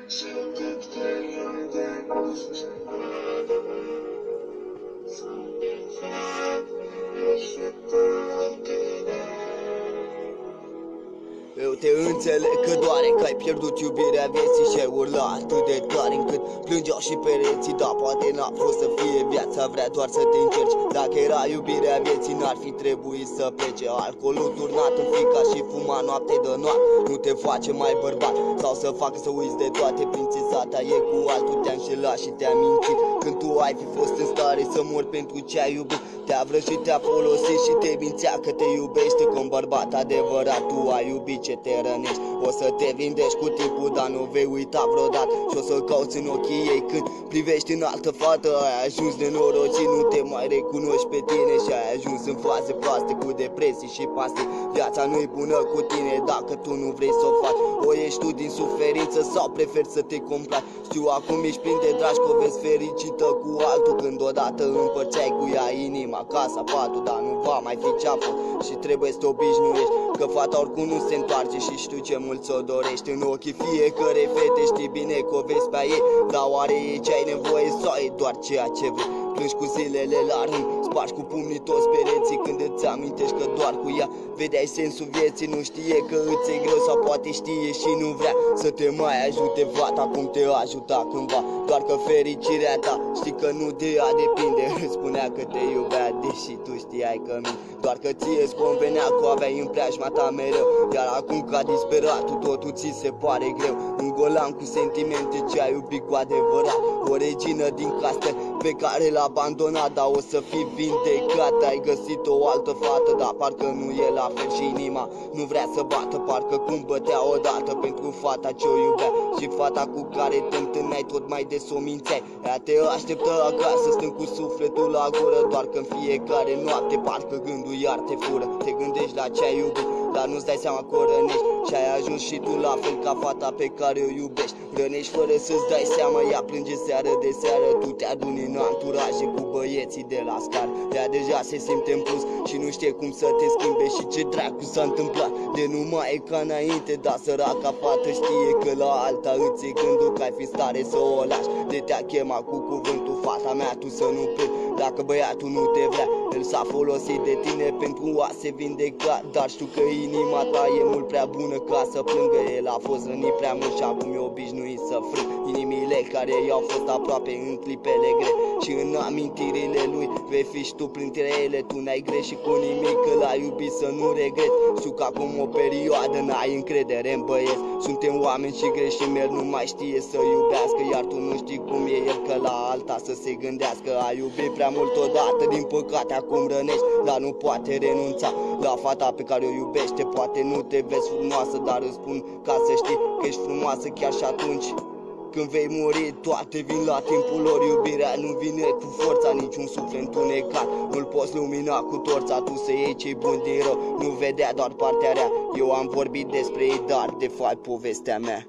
Eu te înțeleg că doare că ai pierdut iubirea vieții și ai urlat atât de tare încât plângeau și pereții. Dar poate n-a fost să fie viața, vrea doar să te încerci. Dacă era iubirea vieții, n-ar fi trebuit să plece. Alcoolul turnat în fica și fuma noapte de noapte nu te face mai bărbat sau să facă să uiți de toate. Prințesa ta e cu altul, te-a înșelat și te-a mințit. Când tu ai fi fost în stare să mori pentru ce ai iubit, te-a vrut și te-a folosit și te mințea că te iubește. Cu un bărbat adevărat tu ai iubit ce te rănești. O să te vindești cu timpul, dar nu vei uita vreodată. Și o să cauți în ochii ei când privești în altă fată. Ai ajuns de norocit, nu te mai recunoști pe tine și ai ajuns în faze proaste cu depresii și pastii. Viața nu-i bună cu tine dacă tu nu vrei să o faci. O ești tu din suferință sau preferi să te complaci? Știu acum ești plin de dragi că o vezi fericită cu altul, când odată împărțeai cu ea inima, casa, patul. Dar nu va mai fi ce-a fost și trebuie să te obișnuiești că fata oricum nu se întoarce și știu ce mult ți-o dorești. În ochii fiecărei fete știi bine că o vezi pe ei, dar oare e ce ai nevoie sau e doar ceea ce vrei? Plângi cu zilele la rând, spargi cu pumnii toți pereții când îți amintești că doar cu ea vedeai sensul vieții. Nu știe că îți e greu sau poate știe și nu vrea să te mai ajute fata cum te ajuta cândva. Doar că fericirea ta știi că nu de ea depinde. Îți spunea că te iubea deși tu știai că nu. Doar că ție-ți convenea că o aveai în preajma ta mereu. Iar acum ca disperatul totul ți se pare greu. Un golan cu sentimente ce ai iubit cu adevărat. O regină din castel pe care l-a abandonat, dar o să fii vindecat. Ai găsit o altă fată, dar parcă nu e la fel și inima nu vrea să bată. Parcă cum bătea odată pentru fata ce-o iubea și fata cu care te întâlneai tot mai des o mințeai. Ea te așteptă acasă stând cu sufletul la gură, doar că în fiecare noapte parcă gândul iar te fură. Te gândești la ce ai iubit, dar nu-ți dai seama că o rănești și ai ajuns și tu la fel ca fata pe care o iubești. Rănești fără să-ți dai seama, ea plânge seară de seară. Tu te aduni în anturaje cu băieții de la scară. Ea deja se simte în plus și nu știe cum să te schimbe și ce dracu s-a întâmplat. De nu mai e ca înainte, dar săraca fată știe că la alta îți e gândul că ai fi stare să o lași. De te-a chemat cu cuvântul, fata mea, tu să nu plângi. Dacă băiatul nu te vrea, el s-a folosit de tine pentru a se vindeca. Dar știu că inima ta e mult prea bună ca să plângă. El a fost rănit prea mult și acum e obișnuit să frâng. Inimile care i-au fost aproape în clipele grele și în amintirile lui vei fi și tu printre ele. Tu n-ai greșit cu nimic, că l-ai iubit să nu regreți. Știu că acum o perioadă n-ai încredere în băieți. Suntem oameni și greșim, el nu mai știe să iubească. Iar tu nu știi cum e el, că la alta să se gândească. Ai iubit prea mult odată, din păcate acum rănești, dar nu poate renunța la fata pe care o iubește. Poate nu te vezi frumoasă, dar îți spun ca să știi că ești frumoasă chiar și atunci când vei muri. Toate vin la timpul lor, iubirea nu vine cu forța, niciun suflet întunecat nu-l poți lumina cu torța. Tu să iei ce-i bun din rău, nu vedea doar partea rea. Eu am vorbit despre ei, dar de fapt povestea mea.